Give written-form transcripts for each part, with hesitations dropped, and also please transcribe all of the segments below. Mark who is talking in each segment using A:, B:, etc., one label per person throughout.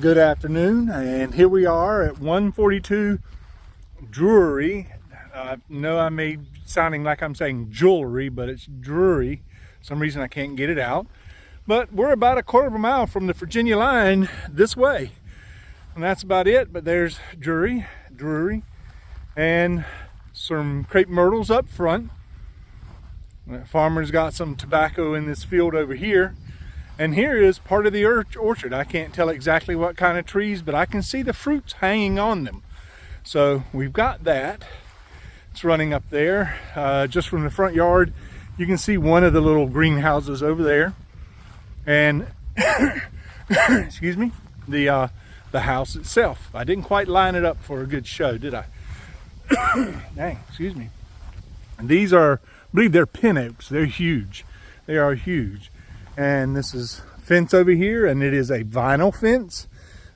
A: Good afternoon, and here we are at 142 Drury. No, I may be sounding like I'm saying jewelry, but it's Drury. Some reason I can't get it out. But we're about a quarter of a mile from the Virginia line this way. And that's about it, but there's Drury, and some crepe myrtles up front. The farmer's got some tobacco in this field over here. And here is part of the orchard. I can't tell exactly what kind of trees, but I can see the fruits hanging on them. So we've got that. It's running up there. Just from the front yard, you can see one of the little greenhouses over there. And, excuse me, the house itself. I didn't quite line it up for a good show, did I? Dang, excuse me. And these are, I believe they're pin oaks. They're huge. They are huge. And this is fence over here, and it is a vinyl fence,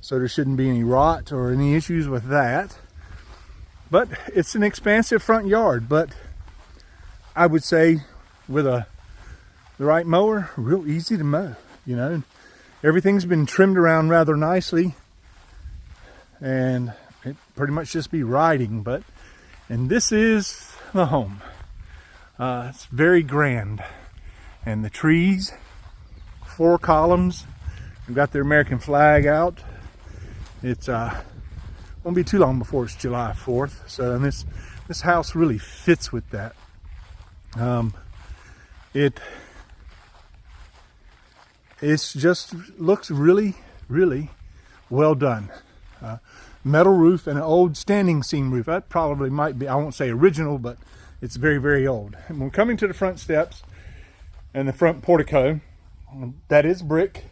A: so there shouldn't be any rot or any issues with that. But it's an expansive front yard, but I would say with the right mower, real easy to mow. You know, everything's been trimmed around rather nicely, and it pretty much just be riding. And this is the home. It's very grand, and the trees. 4 columns. We've got the American flag out. It's won't be too long before it's July 4th. So and this house really fits with that. It's just looks really well done. Metal roof and an old standing seam roof. That probably might be, I won't say original, but it's very old. And we're coming to the front steps and the front portico. That is brick,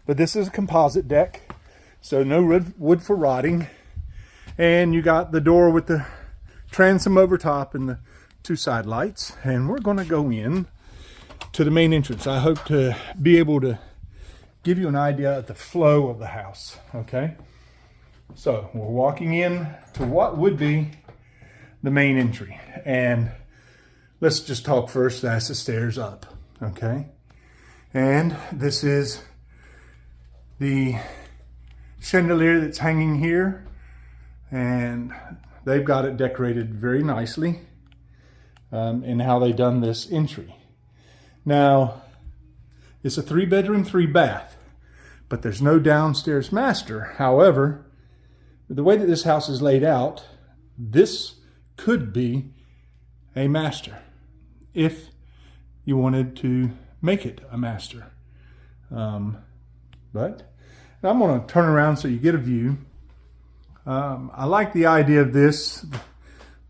A: but this is a composite deck, so no wood for rotting. And you got the door with the transom over top and the 2 side lights. And we're going to go in to the main entrance. I hope to be able to give you an idea of the flow of the house. Okay, so we're walking in to what would be the main entry, and let's just talk first as the stairs up. Okay. And this is the chandelier that's hanging here, and they've got it decorated very nicely in how they done this entry. Now, it's a 3-bedroom, 3-bath, but there's no downstairs master. However, the way that this house is laid out, this could be a master if you wanted to make it a master. But I'm going to turn around so you get a view. I like the idea of this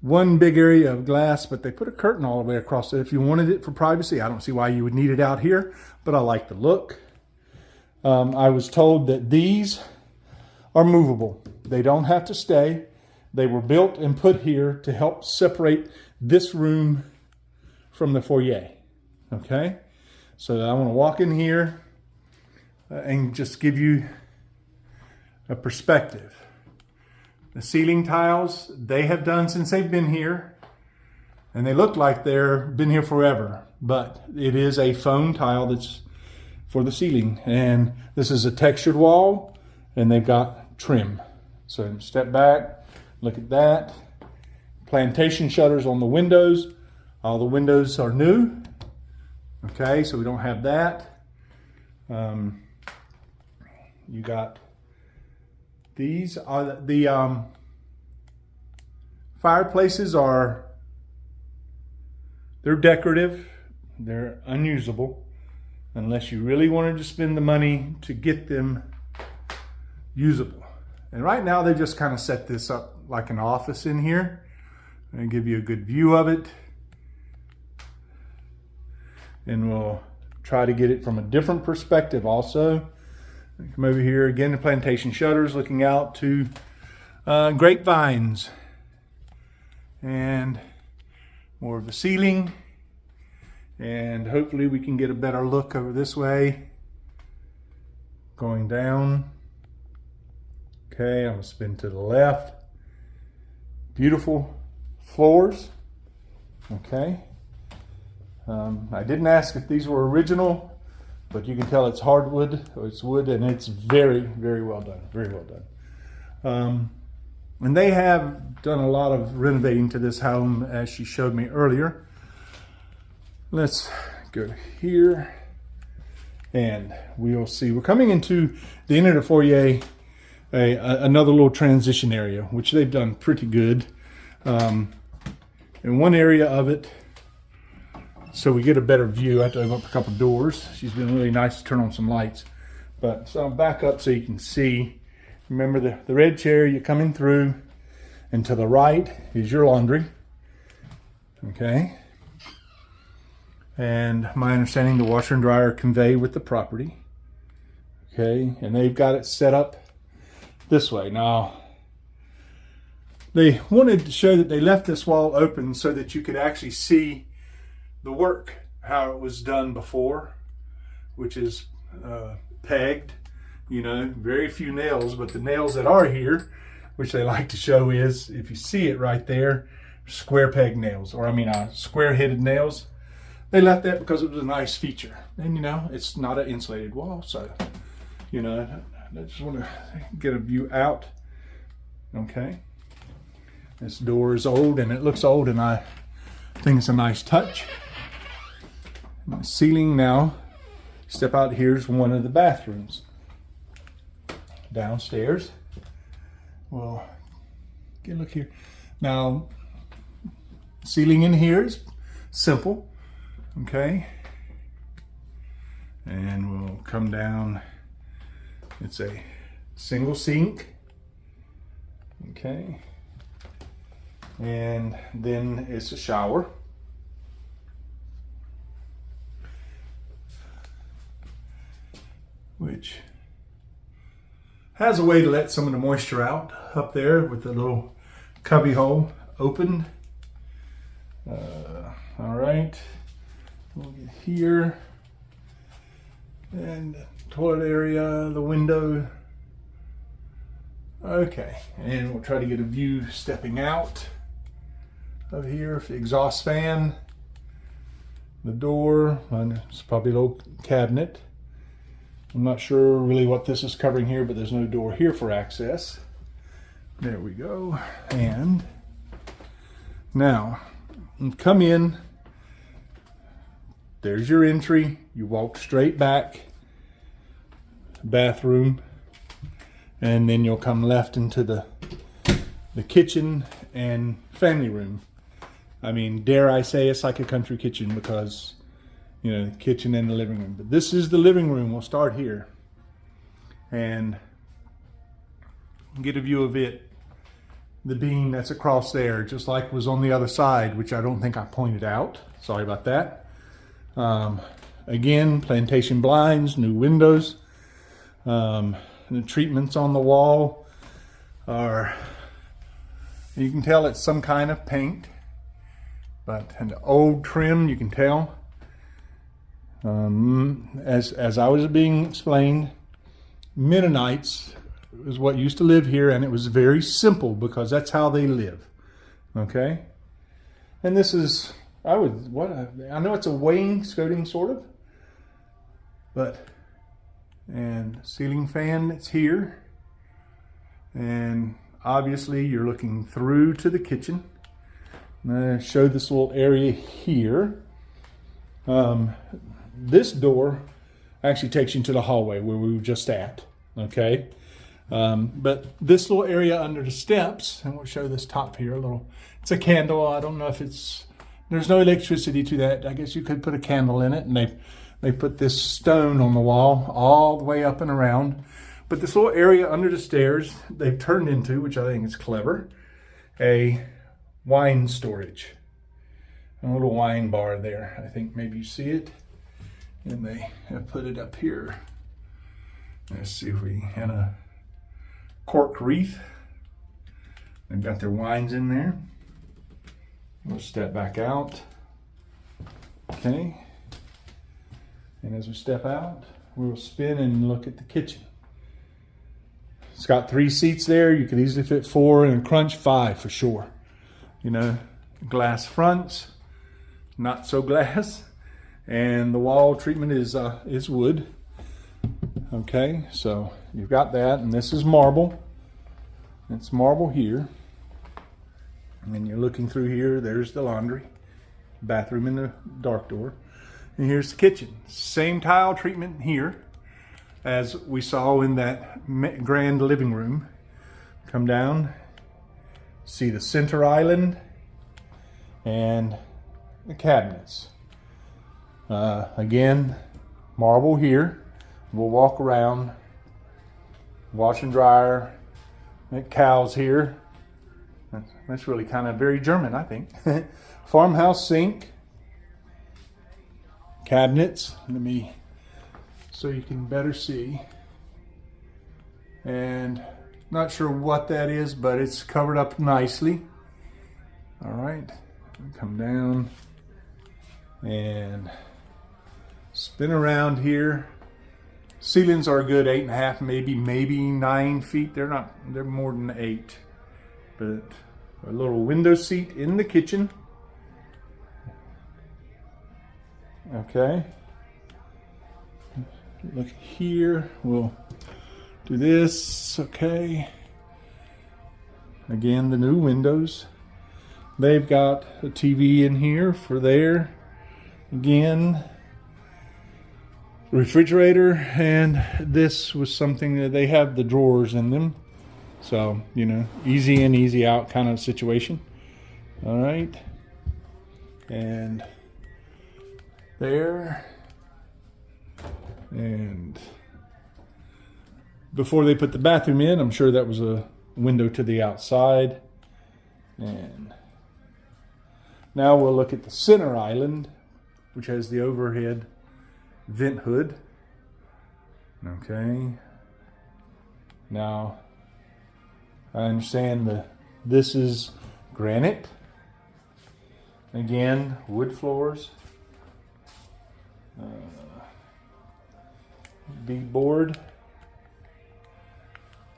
A: one big area of glass, but they put a curtain all the way across it. If you wanted it for privacy, I don't see why you would need it out here, but I like the look. I was told that these are movable. They don't have to stay. They were built and put here to help separate this room from the foyer. Okay? So I want to walk in here and just give you a perspective. The ceiling tiles, they have done since they've been here, and they look like they've been here forever, but it is a foam tile that's for the ceiling. And this is a textured wall, and they've got trim. So step back, look at that. Plantation shutters on the windows. All the windows are new. Okay, so we don't have that. You got these are the fireplaces they're decorative. They're unusable unless you really wanted to spend the money to get them usable. And right now they just kind of set this up like an office in here. I'm going to give you a good view of it. And we'll try to get it from a different perspective also. Come over here again, the plantation shutters looking out to grapevines. And more of the ceiling. And hopefully we can get a better look over this way. Going down. Okay, I'm going to spin to the left. Beautiful floors. Okay. I didn't ask if these were original, but you can tell it's hardwood, or it's wood, and it's very, very well done. Very well done. And they have done a lot of renovating to this home, as she showed me earlier. Let's go here, and we'll see. We're coming into the end of the foyer, another little transition area, which they've done pretty good. In one area of it, so we get a better view, I have to open up a couple doors. She's been really nice to turn on some lights. But so I'll back up so you can see. Remember the red chair, you're coming through, and to the right is your laundry. Okay. And my understanding, the washer and dryer convey with the property. Okay, and they've got it set up this way. Now, they wanted to show that they left this wall open so that you could actually see the work, how it was done before, which is pegged, you know, very few nails, but the nails that are here, which they like to show, is, if you see it right there, square peg nails, or square headed nails. They left that because it was a nice feature. And you know, it's not an insulated wall, so, you know, I just want to get a view out. Okay. This door is old, and it looks old, and I think it's a nice touch. The ceiling now, step out, here's one of the bathrooms. Downstairs. Well, get a look here. Now, ceiling in here is simple. Okay. And we'll come down. It's a single sink. Okay. And then it's a shower. Which has a way to let some of the moisture out up there with the little cubby hole open. All right, we'll get here, and toilet area, the window. Okay, and we'll try to get a view stepping out of here. The exhaust fan, the door, and it's probably a little cabinet. I'm not sure really what this is covering here, but there's no door here for access. There we go. And now, come in. There's your entry. You walk straight back. Bathroom. And then you'll come left into the kitchen and family room. I mean, dare I say it's like a country kitchen, because you know, the kitchen and the living room. But this is the living room. We'll start here and get a view of it. The beam that's across there, just like was on the other side, which I don't think I pointed out. Sorry about that. Again, plantation blinds, new windows. The treatments on the wall are, you can tell it's some kind of paint, but an old trim, you can tell. As I was being explained, Mennonites is what used to live here, and it was very simple because that's how they live. Okay, and this is, I know it's a wainscoting sort of, but, and ceiling fan that's here, and obviously you're looking through to the kitchen. I'm going to show this little area here. This door actually takes you into the hallway where we were just at, okay? But this little area under the steps, and we'll show this top here a little, it's a candle. I don't know if there's no electricity to that. I guess you could put a candle in it, and they put this stone on the wall all the way up and around. But this little area under the stairs, they've turned into, which I think is clever, a wine storage. A little wine bar there. I think maybe you see it. And they have put it up here. Let's see if we had a cork wreath. They've got their wines in there. We'll step back out. Okay. And as we step out, we'll spin and look at the kitchen. It's got 3 seats there. You could easily fit 4 and crunch 5 for sure. You know, glass fronts, not so glass. and the wall treatment is wood. Okay, so you've got that, and this is marble. It's marble here, and you're looking through here. There's the laundry, bathroom, and the dark door, and here's the kitchen. Same tile treatment here as we saw in that grand living room. Come down, see the center island and the cabinets. Again, marble here. We'll walk around. Wash and dryer. Cows here. That's really kind of very German, I think. Farmhouse sink. Cabinets. Let me, so you can better see. And not sure what that is, but it's covered up nicely. All right. Come down and spin around here. Ceilings are a good 8.5, maybe 9 feet. They're more than 8. But a little window seat in the kitchen. Okay. Look here. We'll do this. Okay. Again, the new windows. They've got a TV in here for there. Again, refrigerator, and this was something that they have the drawers in them. So, you know, easy in, easy out kind of situation. All right. And there. And before they put the bathroom in, I'm sure that was a window to the outside. And now we'll look at the center island, which has the overhead vent hood. Okay. Now, I understand this is granite. Again, wood floors. Beadboard.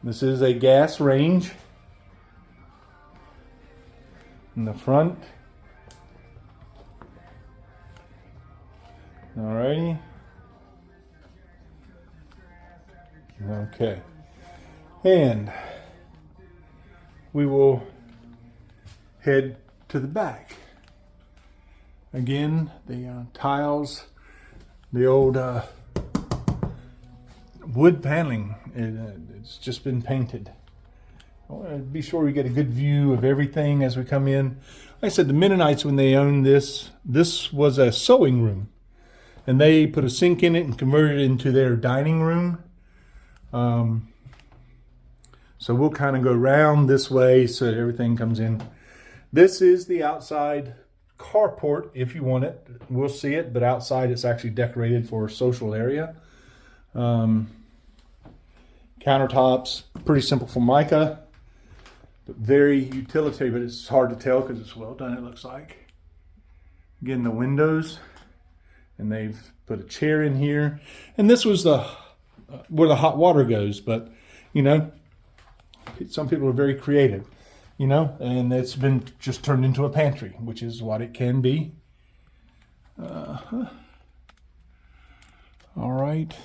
A: This is a gas range in the front. Alrighty. Okay. And we will head to the back. Again, the tiles, the old wood paneling, it's just been painted. I want to be sure we get a good view of everything as we come in. Like I said, the Mennonites, when they owned this was a sewing room. And they put a sink in it and converted it into their dining room. So we'll kind of go around this way so that everything comes in. This is the outside carport, if you want it. We'll see it, but outside it's actually decorated for a social area. Countertops, pretty simple Formica, but very utilitarian, but it's hard to tell because it's well done, it looks like. Again, the windows. And they've put a chair in here. And this was the where the hot water goes. But, you know, some people are very creative, you know. And it's been just turned into a pantry, which is what it can be. All right.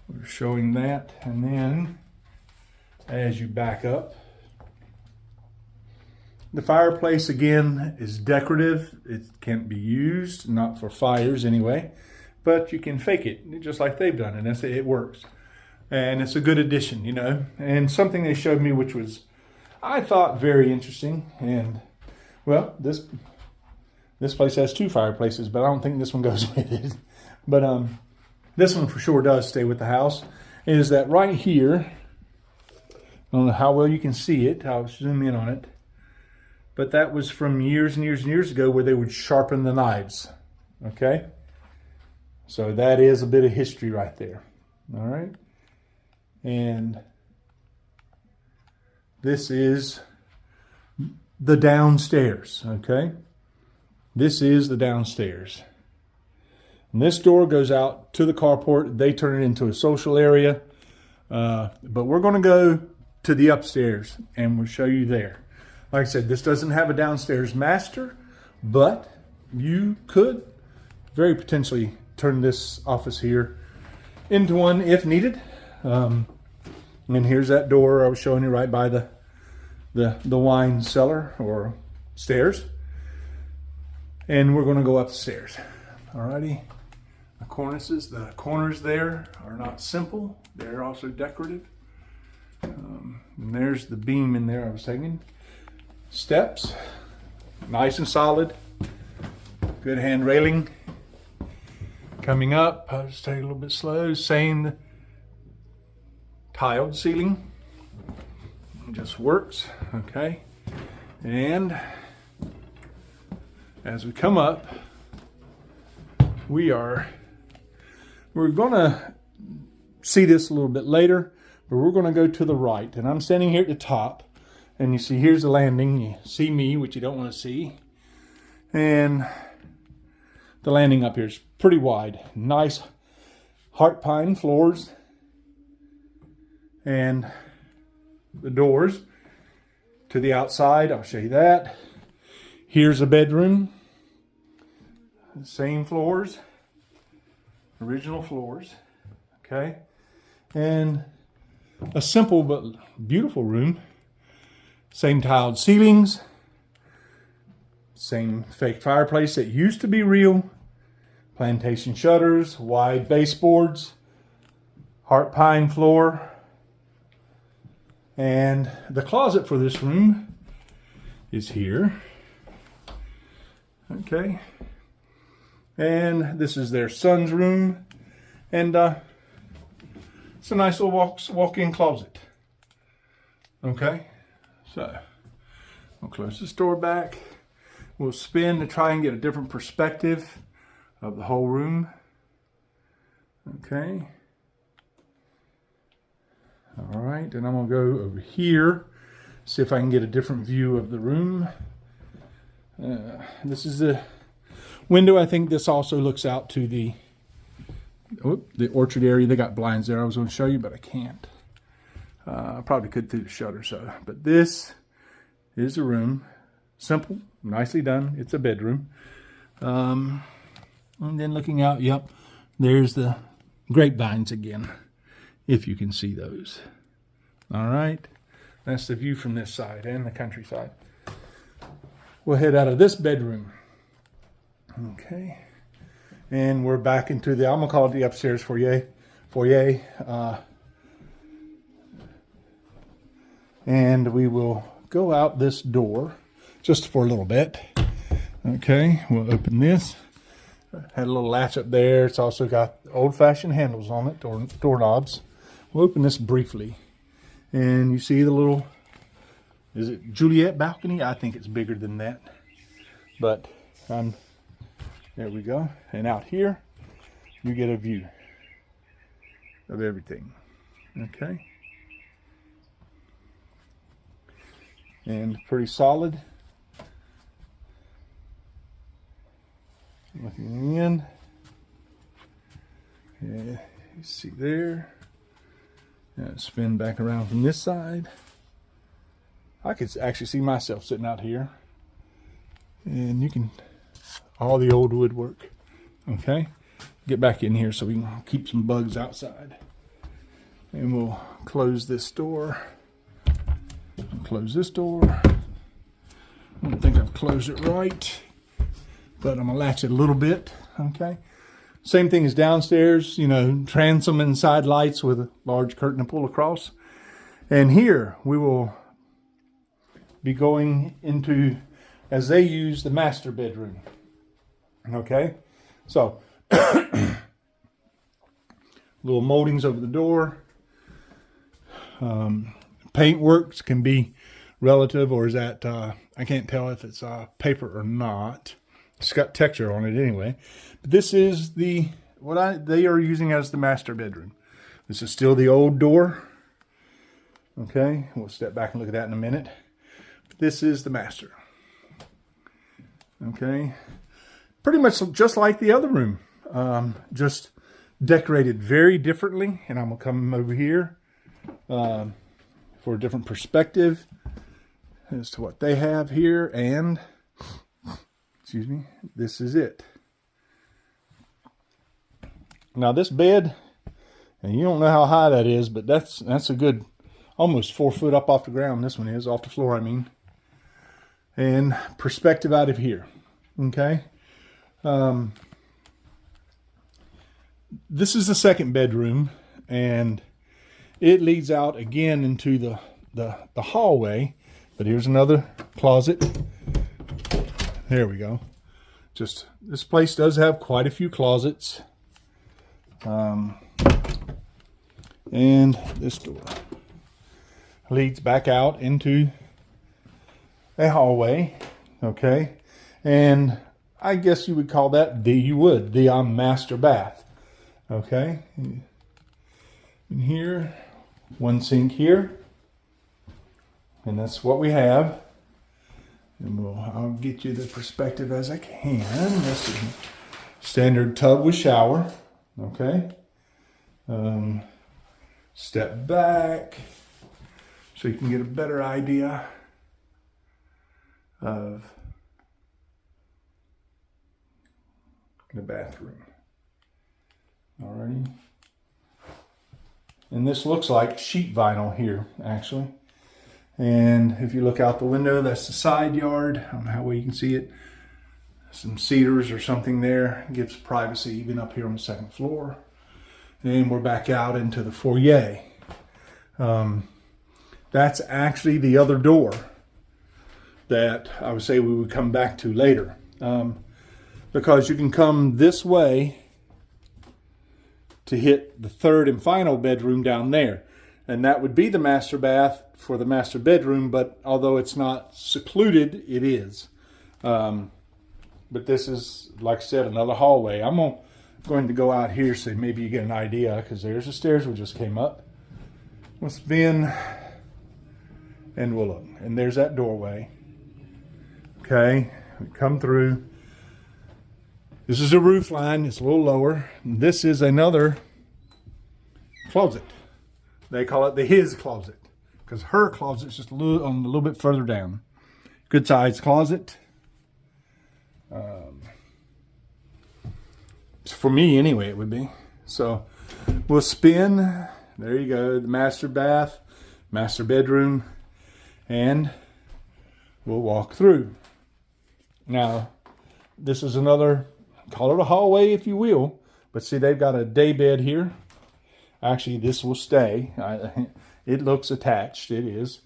A: We're showing that. And then, as you back up, the fireplace, again, is decorative. It can't be used, not for fires anyway, but you can fake it just like they've done, and it works. And it's a good addition, you know. And something they showed me, which was, I thought, very interesting. And, well, this place has 2 fireplaces, but I don't think this one goes with it. But this one for sure does stay with the house, is that right here, I don't know how well you can see it. I'll zoom in on it. But that was from years and years and years ago where they would sharpen the knives. Okay? So that is a bit of history right there. All right? And this is the downstairs. Okay? This is the downstairs. And this door goes out to the carport. They turn it into a social area. But we're going to go to the upstairs and we'll show you there. Like I said, this doesn't have a downstairs master, but you could very potentially turn this office here into one if needed. And here's that door I was showing you right by the wine cellar or stairs. And we're going to go up the stairs. Alrighty. The corners there are not simple. They're also decorative. And there's the beam in there I was taking. Steps, nice and solid. Good hand railing. Coming up, I'll just take it a little bit slow. Same tiled ceiling. It just works, okay? And as we come up, we're gonna see this a little bit later, but we're gonna go to the right. And I'm standing here at the top, and you see here's the landing. You see me, which you don't want to see. And the landing up here is pretty wide. Nice heart pine floors. And the doors to the outside, I'll show you that. Here's a bedroom. Same floors. Original floors. Okay. And a simple but beautiful room. Same tiled ceilings. Same fake fireplace that used to be real. Plantation shutters, wide baseboards, heart pine floor. And the closet for this room is here. Okay. And this is their son's room. And it's a nice little walk-in closet. Okay. So we'll close this door back. We'll spin to try and get a different perspective of the whole room. Okay. All right, and I'm gonna go over here, see if I can get a different view of the room. This is the window. I think this also looks out to the orchard area. They got blinds there. I was gonna show you, but I can't. I probably could through the shutter, but this is a room. Simple, nicely done. It's a bedroom. And then looking out, yep, there's the grapevines again, if you can see those. All right, that's the view from this side and the countryside. We'll head out of this bedroom. Okay, and we're back into the, I'm gonna call it the upstairs foyer. And we will go out this door just for a little bit. Okay, we'll open this. Had a little latch up there. It's also got old-fashioned handles on it, doorknobs. We'll open this briefly. And you see the little, is it Juliet balcony? I think it's bigger than that. But there we go. And out here, you get a view of everything. Okay. And pretty solid. Looking in. Yeah, you see there. Yeah, spin back around from this side. I could actually see myself sitting out here. And you can, all the old woodwork. Okay. Get back in here so we can keep some bugs outside. And we'll close this door. Close this door. I don't think I've closed it right, but I'm gonna latch it a little bit. Okay. Same thing as downstairs, you know, transom and side lights with a large curtain to pull across. And here we will be going into, as they use, the master bedroom. Okay. So little moldings over the door. Paintworks can be relative, or is that, I can't tell if it's paper or not. It's got texture on it anyway. But this is the, they are using as the master bedroom. This is still the old door. Okay, we'll step back and look at that in a minute. But this is the master. Okay, pretty much just like the other room. Just decorated very differently. And I'm gonna come over here for a different perspective as to what they have here. And excuse me, this is it. Now this bed, and you don't know how high that is, but that's a good almost 4 foot up off the ground. This one is off the floor, I mean. And perspective out of here. Okay. This is the second bedroom, and it leads out again into the hallway. But here's another closet. There we go. Just, this place does have quite a few closets. And this door leads back out into a hallway. Okay. And I guess you would call that the master bath. Okay. In here, one sink here. And that's what we have. And I'll get you the perspective as I can. This is standard tub with shower. Okay. Step back so you can get a better idea of the bathroom. Alrighty. And this looks like sheet vinyl here, actually. And if you look out the window, that's the side yard. I don't know how well you can see it. Some cedars or something there. Gives privacy even up here on the second floor. And we're back out into the foyer. That's actually the other door that I would say we would come back to later. Because you can come this way to hit the third and final bedroom down there. And that would be the master bath for the master bedroom, but although it's not secluded, it is. But this is, like I said, another hallway. I'm going to go out here so maybe you get an idea, because there's the stairs we just came up. Let's spin, and we'll look. And there's that doorway. Okay, we come through. This is a roof line. It's a little lower. This is another closet. They call it the his closet, because her closet's just a little bit further down. Good sized closet. For me anyway, it would be. So we'll spin. There you go. The master bath, master bedroom, and we'll walk through. Now, this is another, call it a hallway if you will, but see, they've got a day bed here. Actually, this will stay. It looks attached. It is.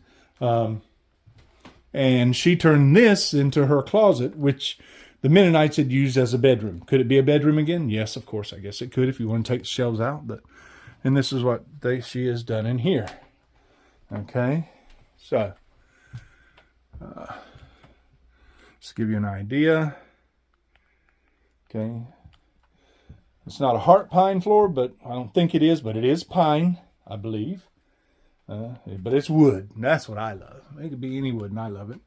A: And she turned this into her closet, which the Mennonites had used as a bedroom. Could it be a bedroom again? Yes, of course. I guess it could if you want to take the shelves out. And this is what she has done in here. Okay. So, just give you an idea. Okay. It's not a heart pine floor, but I don't think it is, but it is pine, I believe. But it's wood. And that's what I love. It could be any wood, and I love it.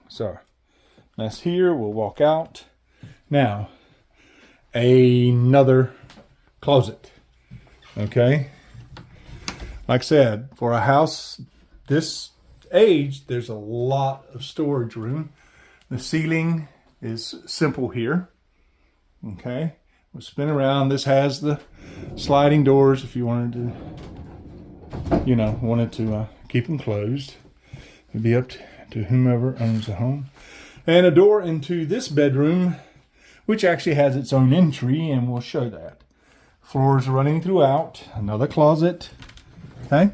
A: So, that's here. We'll walk out. Now, another closet. Okay. Like I said, for a house this age, there's a lot of storage room. The ceiling is simple here. Okay, we'll spin around. This has the sliding doors if you wanted to, keep them closed. It'd be up to whomever owns the home. And a door into this bedroom, which actually has its own entry, and we'll show that. Floors running throughout. Another closet. Okay,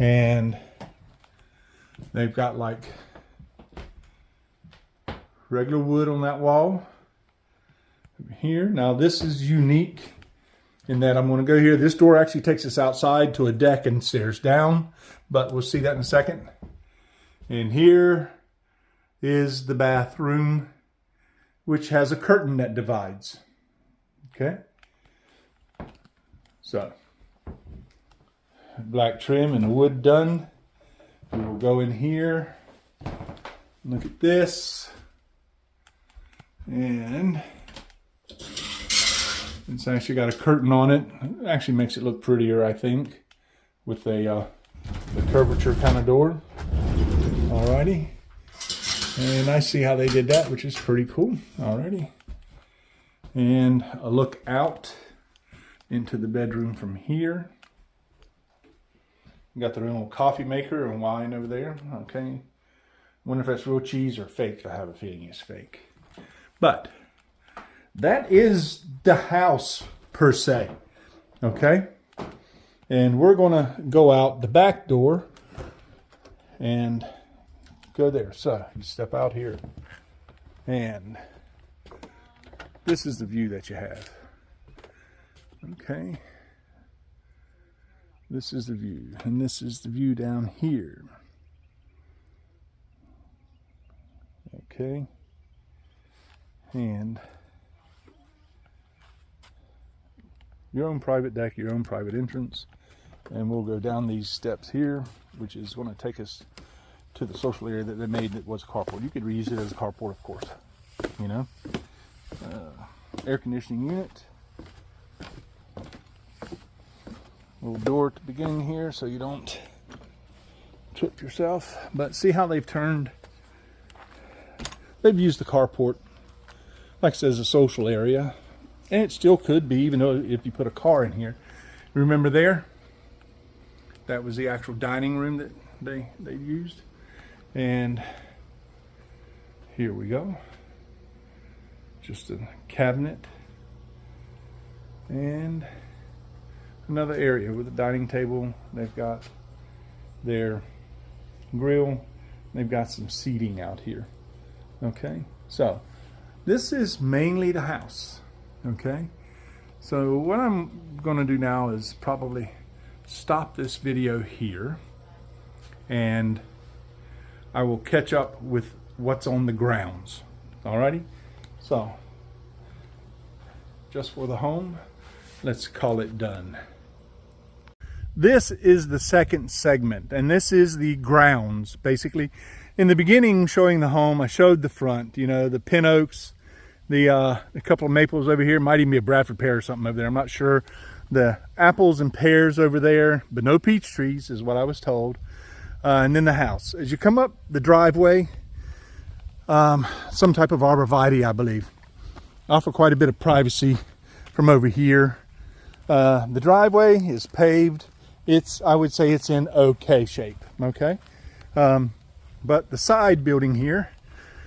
A: and they've got like regular wood on that wall. Here. Now this is unique in that I'm going to go here. This door actually takes us outside to a deck and stairs down, but we'll see that in a second. And here is the bathroom, which has a curtain that divides. Okay. So, black trim and the wood done. We will go in here. Look at this. And it's actually got a curtain on it. It actually makes it look prettier, I think, with the curvature kind of door. Alrighty. And I see how they did that, which is pretty cool. Alrighty. And a look out into the bedroom from here. You got the little coffee maker and wine over there. Okay. Wonder if that's real cheese or fake. I have a feeling it's fake. But that is the house per se. Okay. And we're going to go out the back door and go there. So you step out here and this is the view that you have. Okay. This is the view, and this is the view down here. Okay. And your own private deck, your own private entrance. And we'll go down these steps here, which is going to take us to the social area that they made that was a carport. You could reuse it as a carport, of course. You know. Air conditioning unit. Little door at the beginning here so you don't trip yourself. But see how they've turned. They've used the carport, like I said, as a social area. And it still could be, even though if you put a car in here. Remember there? That was the actual dining room that they used. And here we go. Just a cabinet. And another area with a dining table. They've got their grill. They've got some seating out here. Okay, so this is mainly the house. Okay, so what I'm going to do now is probably stop this video here, and I will catch up with what's on the grounds. Alrighty, so just for the home, let's call it done. This is the second segment, and this is the grounds. Basically, in the beginning, showing the home, I showed the front, you know, the pin oaks, a couple of maples over here. Might even be a Bradford pear or something over there. I'm not sure. The apples and pears over there, but no peach trees is what I was told. And then the house. As you come up the driveway, some type of arborvitae, I believe. Offer quite a bit of privacy from over here. The driveway is paved. I would say it's in okay shape, okay? But the side building here,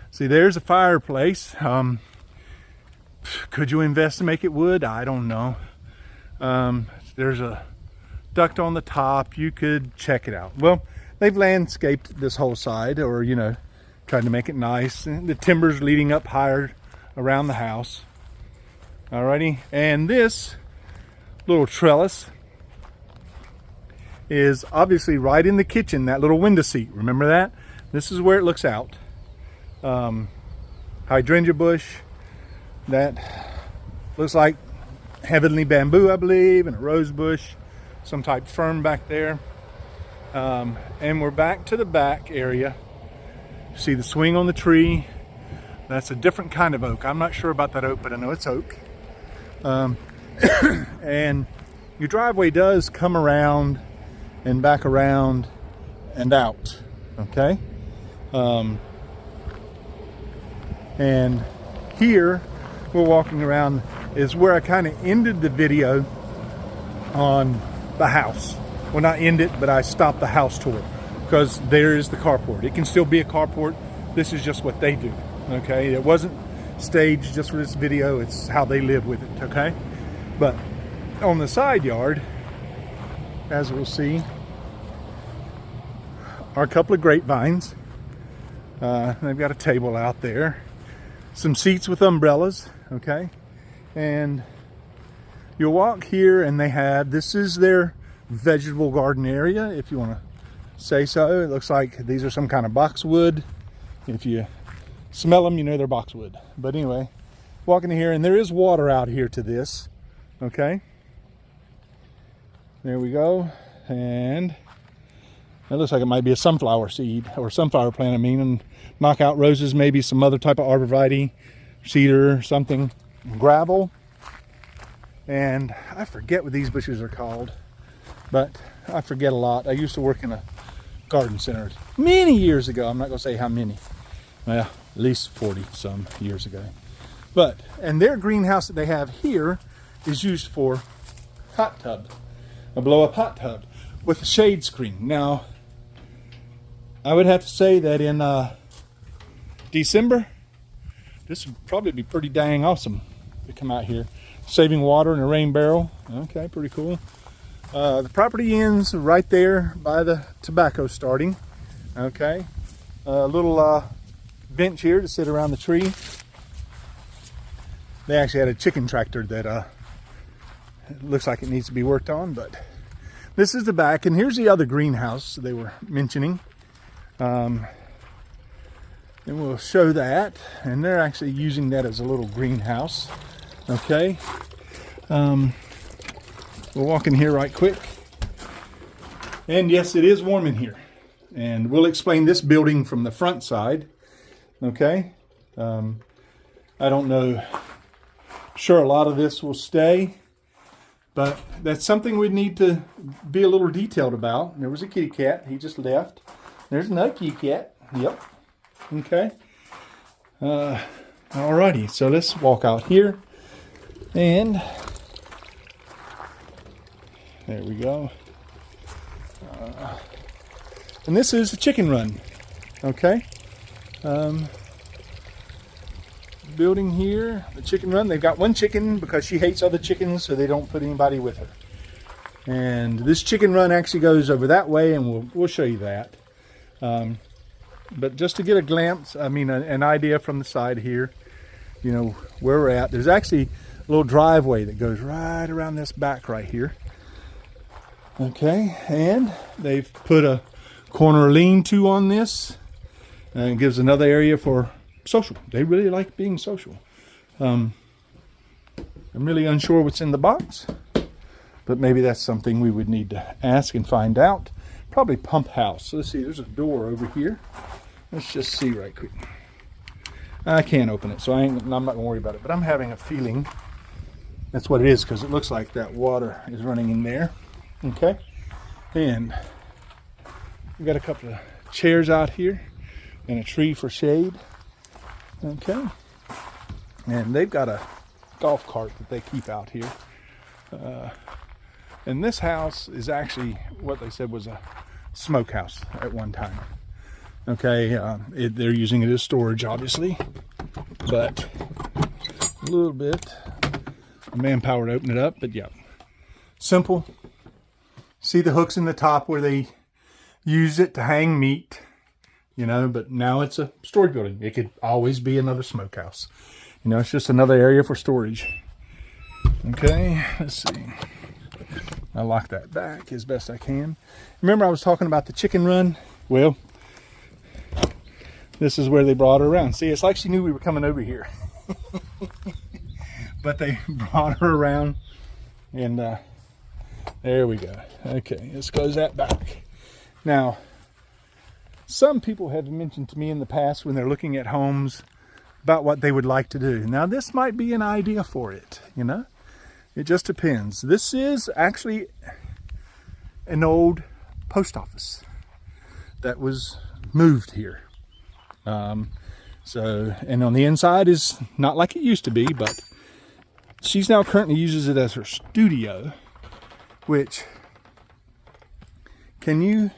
A: see, there's a fireplace. Could you invest to make it wood? I don't know. There's a duct on the top. You could check it out. Well, they've landscaped this whole side, or, you know, tried to make it nice. And the timber's leading up higher around the house. Alrighty, and this little trellis is obviously right in the kitchen, that little window seat. Remember that? This is where it looks out. Hydrangea bush that looks like heavenly bamboo, I believe, and a rose bush, some type of fern back there. And we're back to the back area. See the swing on the tree. That's a different kind of oak. I'm not sure about that oak, but I know it's oak. And your driveway does come around and back around and out, okay? And here we're walking around is where I kind of ended the video on the house. Well, not end it, but I stopped the house tour because there is the carport. It can still be a carport. This is just what they do, okay? It wasn't staged just for this video. It's how they live with it, okay? But on the side yard, as we'll see, are a couple of grapevines. They've got a table out there, some seats with umbrellas, okay? And you'll walk here and they have, this is their vegetable garden area, if you want to say so. It looks like these are some kind of boxwood. If you smell them, you know they're boxwood. But anyway, walking here, and there is water out here to this, okay? There we go. And it looks like it might be a sunflower seed, or sunflower plant, I mean, and knockout roses, maybe some other type of arborvitae, cedar, something. Gravel. And I forget what these bushes are called, but I forget a lot. I used to work in a garden center many years ago. I'm not going to say how many. Well, at least 40 some years ago. And their greenhouse that they have here is used for hot tub, a blow-up hot tub with a shade screen. Now, I would have to say that in December, this would probably be pretty dang awesome to come out here. Saving water in a rain barrel. Okay, pretty cool. The property ends right there by the tobacco starting. Okay, a little bench here to sit around the tree. They actually had a chicken tractor that it looks like it needs to be worked on, but this is the back. And here's the other greenhouse they were mentioning. And we'll show that. And they're actually using that as a little greenhouse. Okay. We'll walk in here right quick. And yes, it is warm in here. And we'll explain this building from the front side. Okay. I don't know. Sure, a lot of this will stay, but that's something we need to be a little detailed about. There was a kitty cat. He just left. There's another kitty cat. Yep. Okay. Alrighty. So let's walk out here. And there we go. And this is a chicken run. Okay. Building here, the chicken run. They've got one chicken because she hates other chickens, so they don't put anybody with her. And this chicken run actually goes over that way, and we'll show you that. But just to get a glimpse, I mean, an idea from the side here, you know, where we're at. There's actually a little driveway that goes right around this back right here. Okay, and they've put a corner lean-to on this, and it gives another area for social. They really like being social. I'm really unsure what's in the box, but maybe that's something we would need to ask and find out. Probably pump house. So let's see, there's a door over here. Let's just see right quick. I can't open it, so I'm not gonna worry about it, but I'm having a feeling that's what it is, because it looks like that water is running in there. Okay, and we've got a couple of chairs out here and a tree for shade. Okay, and they've got a golf cart that they keep out here. And this house is actually what they said was a smokehouse at one time. Okay, they're using it as storage, obviously, but a little bit of manpower to open it up. But yeah, simple. See the hooks in the top where they use it to hang meat. You know, but now it's a storage building. It could always be another smokehouse. You know, it's just another area for storage. Okay, let's see. I'll lock that back as best I can. Remember I was talking about the chicken run? Well, this is where they brought her around. See, it's like she knew we were coming over here. But they brought her around, and there we go. Okay, let's close that back. Now, some people have mentioned to me in the past when they're looking at homes about what they would like to do. Now, this might be an idea for it, you know? It just depends. This is actually an old post office that was moved here. And on the inside is not like it used to be, but she's now currently uses it as her studio, which, can you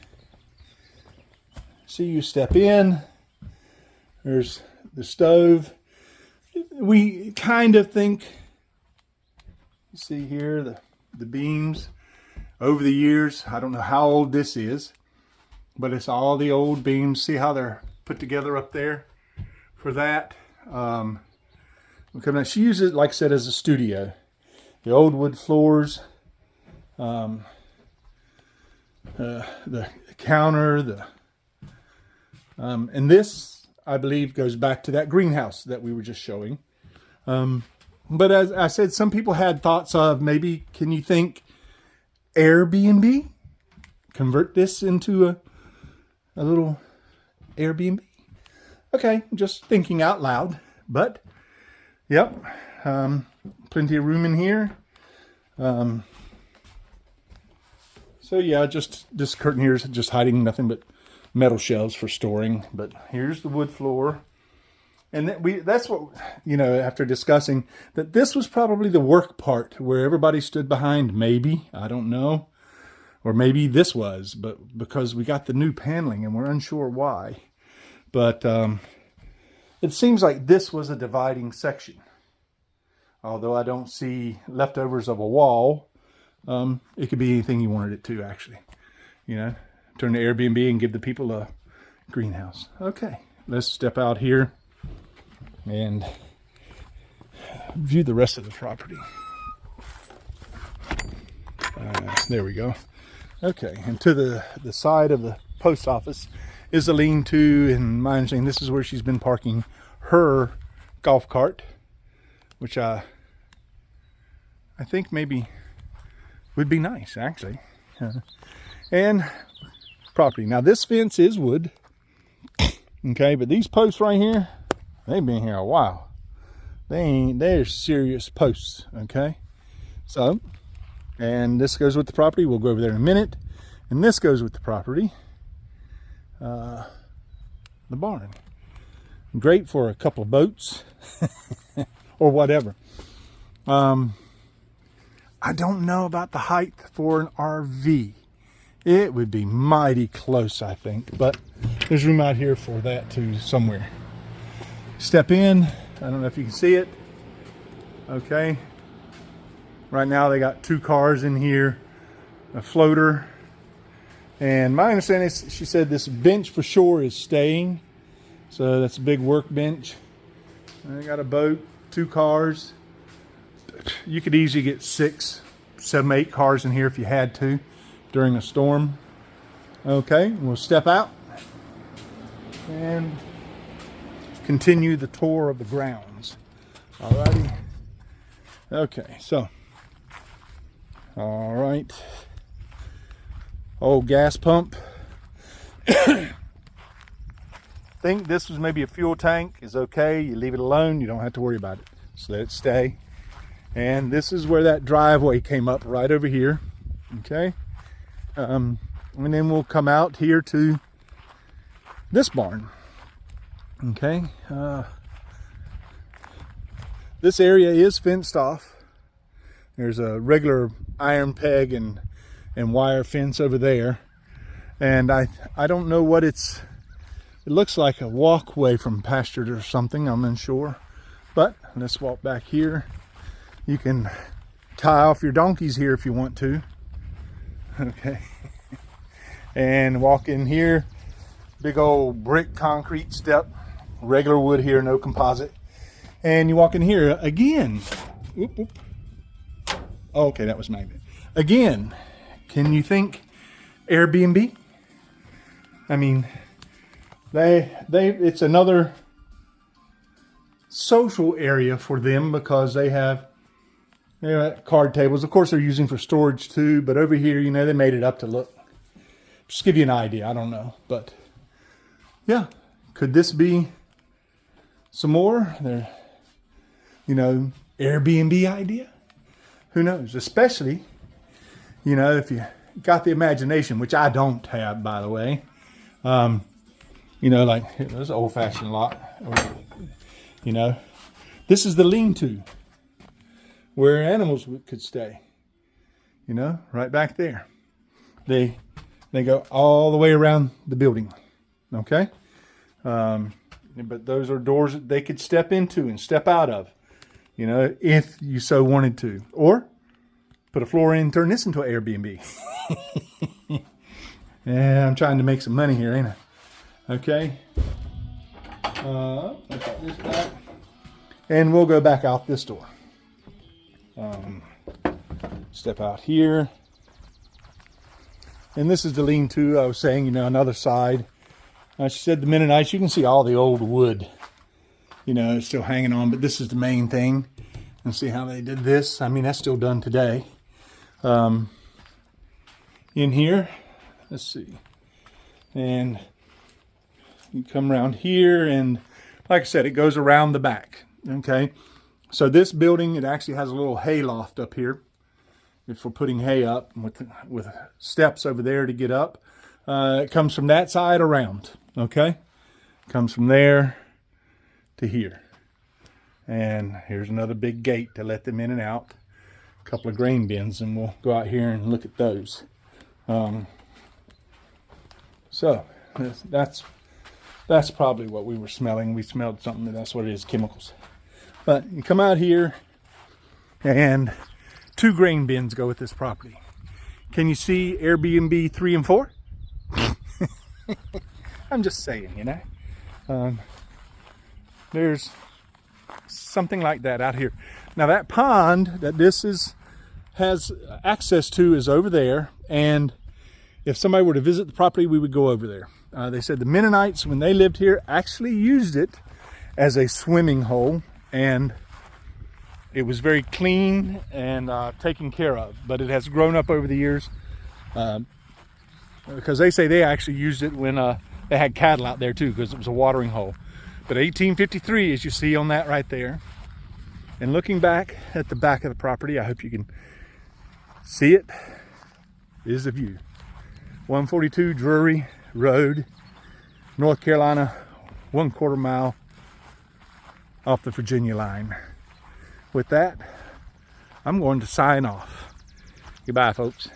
A: see? You step in, there's the stove. We kind of think, you see here, the beams over the years. I don't know how old this is, but it's all the old beams. See how they're put together up there for that. She uses it, like I said, as a studio. The old wood floors, the counter, and this, I believe, goes back to that greenhouse that we were just showing. But as I said, some people had thoughts of maybe, can you think Airbnb? Convert this into a little Airbnb? Okay, just thinking out loud. But, yep, plenty of room in here. So yeah, just this curtain here is just hiding nothing but metal shelves for storing. But here's the wood floor. And that's what, after discussing that, this was probably the work part where everybody stood behind, maybe, I don't know. Or maybe this was, but because we got the new paneling and we're unsure why. But it seems like this was a dividing section. Although I don't see leftovers of a wall. It could be anything you wanted it to, actually. Turn to Airbnb and give the people a greenhouse. Okay, let's step out here and view the rest of the property. There we go. Okay, and to the side of the post office is a lean-to, and my understanding this is where she's been parking her golf cart, which I think maybe would be nice, actually. And property. Now this fence is wood, okay, but these posts right here, they've been here a while. They're serious posts, okay. So, and this goes with the property. We'll go over there in a minute. And this goes with the property. The barn. Great for a couple of boats or whatever. I don't know about the height for an RV. It would be mighty close, I think, but there's room out here for that too somewhere. Step in. I don't know if you can see it. Okay. Right now they got 2 cars in here, a floater, and my understanding is she said this bench for sure is staying. So that's a big workbench. They got a boat, 2 cars. You could easily get 6, 7, 8 cars in here if you had to during a storm. Okay, we'll step out and continue the tour of the grounds. Alrighty. Okay, so all right. Old gas pump. Think this was maybe a fuel tank. Is okay. You leave it alone. You don't have to worry about it. Just let it stay. And this is where that driveway came up, right over here. Okay. And then we'll come out here to this barn. Okay. This area is fenced off. There's a regular iron peg and wire fence over there. And I don't know what it looks like, a walkway from pasture or something, I'm unsure. But let's walk back here. You can tie off your donkeys here if you want to. Okay. And walk in here. Big old brick concrete step. Regular wood here, no composite. And you walk in here again. Whoop, whoop. Oh, okay, that was magnet. Again, can you think Airbnb? I mean, it's another social area for them because they have card tables. Of course, they're using for storage too, but over here, they made it up to look. Just give you an idea. I don't know, but yeah, could this be some more? There, Airbnb idea. Who knows? Especially, if you got the imagination, which I don't have, by the way. Like there's an old-fashioned lot. This is the lean-to where animals could stay. Right back there. They go all the way around the building. Okay, but those are doors that they could step into and step out of. If you so wanted to. Or put a floor in and turn this into an Airbnb. Yeah, I'm trying to make some money here, ain't I? Okay. I'll put this back. And we'll go back out this door. Step out here. And this is the lean-to. I was saying, another side. She said the Mennonites, you can see all the old wood. It's still hanging on, but this is the main thing. And see how they did this. I mean, that's still done today. In here, let's see. And you come around here, and like I said, it goes around the back. Okay. So this building, it actually has a little hay loft up here. If we're putting hay up with steps over there to get up. It comes from that side around. Okay. Comes from there to here. And here's another big gate to let them in and out. A couple of grain bins, and we'll go out here and look at those. So that's probably what we were smelling. We smelled something, that's what it is, chemicals. But you come out here, and 2 grain bins go with this property. Can you see Airbnb 3 and 4? I'm just saying, you know. There's something like that out here. Now that pond that this has access to is over there, and if somebody were to visit the property, we would go over there. They said the Mennonites, when they lived here, actually used it as a swimming hole, and it was very clean and taken care of. But it has grown up over the years, because they say they actually used it when they had cattle out there too, because it was a watering hole. But 1853, as you see on that right there, and looking back at the back of the property, I hope you can see it, is the view. 142 Drury Road, North Carolina, 1/4 mile off the Virginia line. With that, I'm going to sign off. Goodbye, folks.